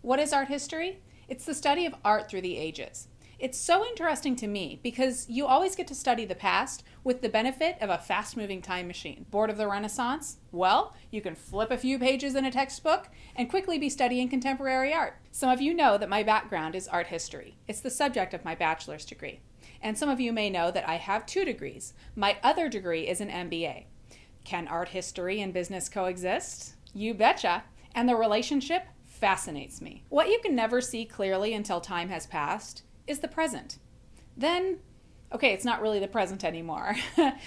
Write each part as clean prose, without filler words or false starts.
What is art history? It's the study of art through the ages. It's so interesting to me because you always get to study the past with the benefit of a fast-moving time machine. Bored of the Renaissance? Well, you can flip a few pages in a textbook and quickly be studying contemporary art. Some of you know that my background is art history. It's the subject of my bachelor's degree. And some of you may know that I have 2 degrees. My other degree is an MBA. Can art history and business coexist? You betcha. And the relationship fascinates me. What you can never see clearly until time has passed is the present. Then, okay, it's not really the present anymore.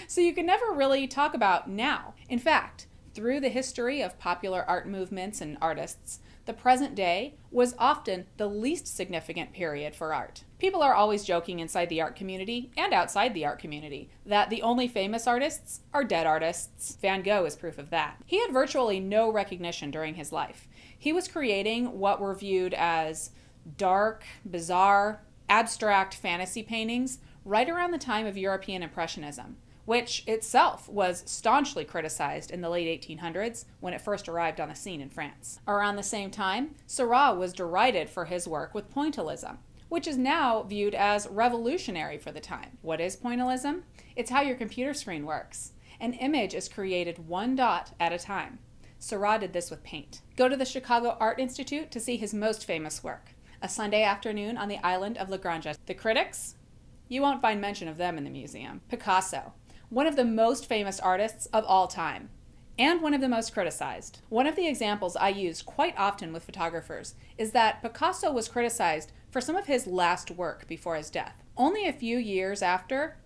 So you can never really talk about now. In fact, through the history of popular art movements and artists, the present day was often the least significant period for art. People are always joking inside the art community and outside the art community that the only famous artists are dead artists. Van Gogh is proof of that. He had virtually no recognition during his life. He was creating what were viewed as dark, bizarre, abstract fantasy paintings right around the time of European Impressionism, which itself was staunchly criticized in the late 1800s when it first arrived on the scene in France. Around the same time, Seurat was derided for his work with Pointillism, which is now viewed as revolutionary for the time. What is Pointillism? It's how your computer screen works. An image is created one dot at a time. Seurat did this with paint. Go to the Chicago Art Institute to see his most famous work, A Sunday Afternoon on the Island of La Granja. The critics? You won't find mention of them in the museum. Picasso, one of the most famous artists of all time, and one of the most criticized. One of the examples I use quite often with photographers is that Picasso was criticized for some of his last work before his death. Only a few years after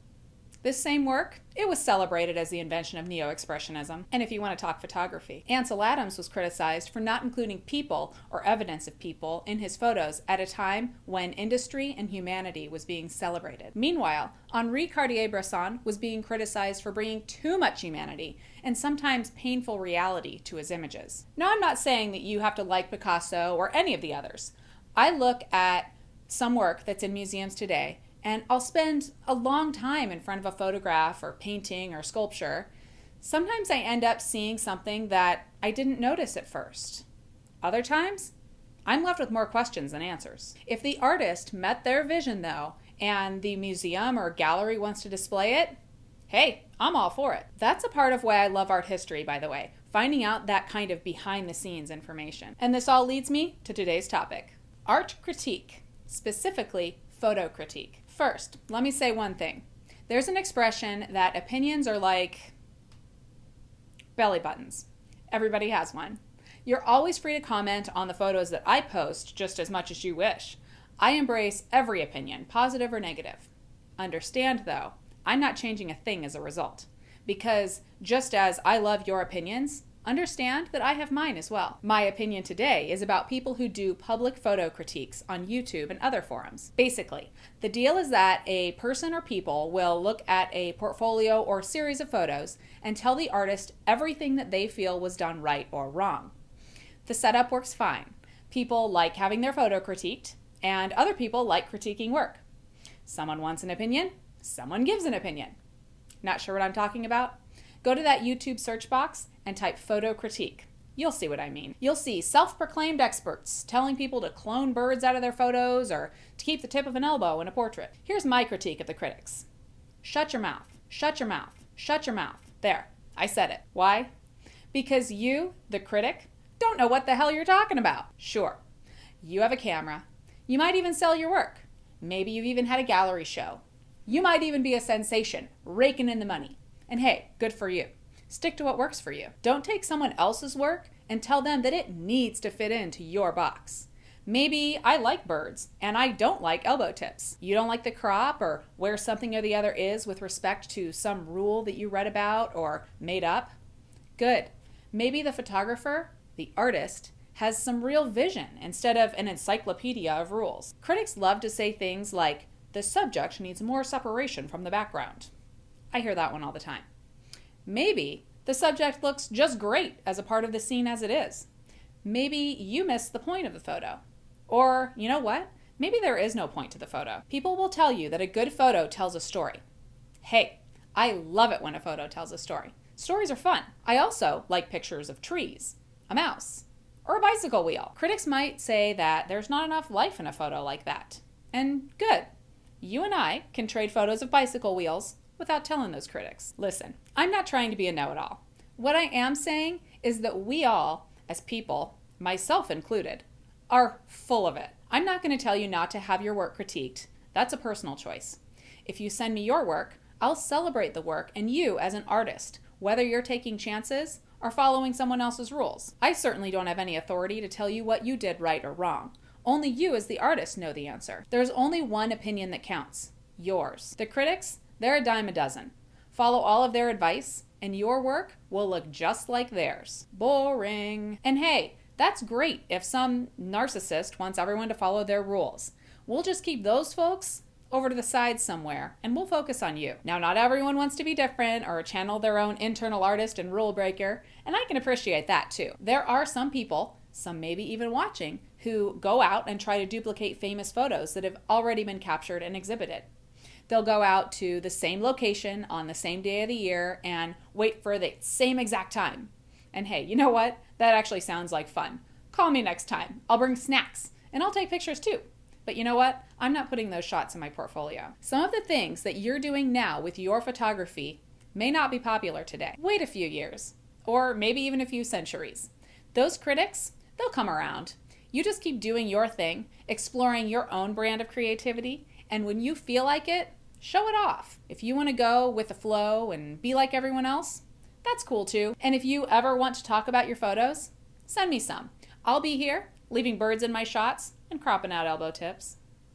this same work, it was celebrated as the invention of Neo-Expressionism. And if you want to talk photography, Ansel Adams was criticized for not including people or evidence of people in his photos at a time when industry and humanity was being celebrated. Meanwhile, Henri Cartier-Bresson was being criticized for bringing too much humanity and sometimes painful reality to his images. Now, I'm not saying that you have to like Picasso or any of the others. I look at some work that's in museums today and I'll spend a long time in front of a photograph or painting or sculpture. Sometimes I end up seeing something that I didn't notice at first. Other times, I'm left with more questions than answers. If the artist met their vision though, and the museum or gallery wants to display it, hey, I'm all for it. That's a part of why I love art history, by the way, finding out that kind of behind the scenes information. And this all leads me to today's topic, art critique, specifically photo critique. First, let me say one thing. There's an expression that opinions are like belly buttons. Everybody has one. You're always free to comment on the photos that I post just as much as you wish. I embrace every opinion, positive or negative. Understand, though, I'm not changing a thing as a result. Because just as I love your opinions, understand that I have mine as well. My opinion today is about people who do public photo critiques on YouTube and other forums. Basically, the deal is that a person or people will look at a portfolio or series of photos and tell the artist everything that they feel was done right or wrong. The setup works fine. People like having their photo critiqued, and other people like critiquing work. Someone wants an opinion, someone gives an opinion. Not sure what I'm talking about? Go to that YouTube search box and type photo critique. You'll see what I mean. You'll see self-proclaimed experts telling people to clone birds out of their photos or to keep the tip of an elbow in a portrait. Here's my critique of the critics. Shut your mouth, shut your mouth, shut your mouth. There, I said it. Why? Because you, the critic, don't know what the hell you're talking about. Sure, you have a camera. You might even sell your work. Maybe you've even had a gallery show. You might even be a sensation, raking in the money. And hey, good for you. Stick to what works for you. Don't take someone else's work and tell them that it needs to fit into your box. Maybe I like birds and I don't like elbow tips. You don't like the crop or where something or the other is with respect to some rule that you read about or made up. Good. Maybe the photographer, the artist, has some real vision instead of an encyclopedia of rules. Critics love to say things like, the subject needs more separation from the background. I hear that one all the time. Maybe the subject looks just great as a part of the scene as it is. Maybe you missed the point of the photo. Or, you know what? Maybe there is no point to the photo. People will tell you that a good photo tells a story. Hey, I love it when a photo tells a story. Stories are fun. I also like pictures of trees, a mouse, or a bicycle wheel. Critics might say that there's not enough life in a photo like that. And good. You and I can trade photos of bicycle wheels without telling those critics. Listen, I'm not trying to be a know-it-all. What I am saying is that we all, as people, myself included, are full of it. I'm not going to tell you not to have your work critiqued. That's a personal choice. If you send me your work, I'll celebrate the work and you as an artist, whether you're taking chances or following someone else's rules. I certainly don't have any authority to tell you what you did right or wrong. Only you as the artist know the answer. There's only one opinion that counts, yours. The critics, they're a dime a dozen. Follow all of their advice and your work will look just like theirs. Boring. And hey, that's great if some narcissist wants everyone to follow their rules. We'll just keep those folks over to the side somewhere, and we'll focus on you. Now, not everyone wants to be different or channel their own internal artist and rule breaker, and I can appreciate that too. There are some people, some maybe even watching, who go out and try to duplicate famous photos that have already been captured and exhibited. They'll go out to the same location on the same day of the year and wait for the same exact time. And hey, you know what? That actually sounds like fun. Call me next time. I'll bring snacks, and I'll take pictures too. But you know what? I'm not putting those shots in my portfolio. Some of the things that you're doing now with your photography may not be popular today. Wait a few years, or maybe even a few centuries. Those critics, they'll come around. You just keep doing your thing, exploring your own brand of creativity, and when you feel like it, show it off. If you want to go with the flow and be like everyone else, that's cool too. And if you ever want to talk about your photos, send me some. I'll be here, leaving birds in my shots and cropping out elbow tips.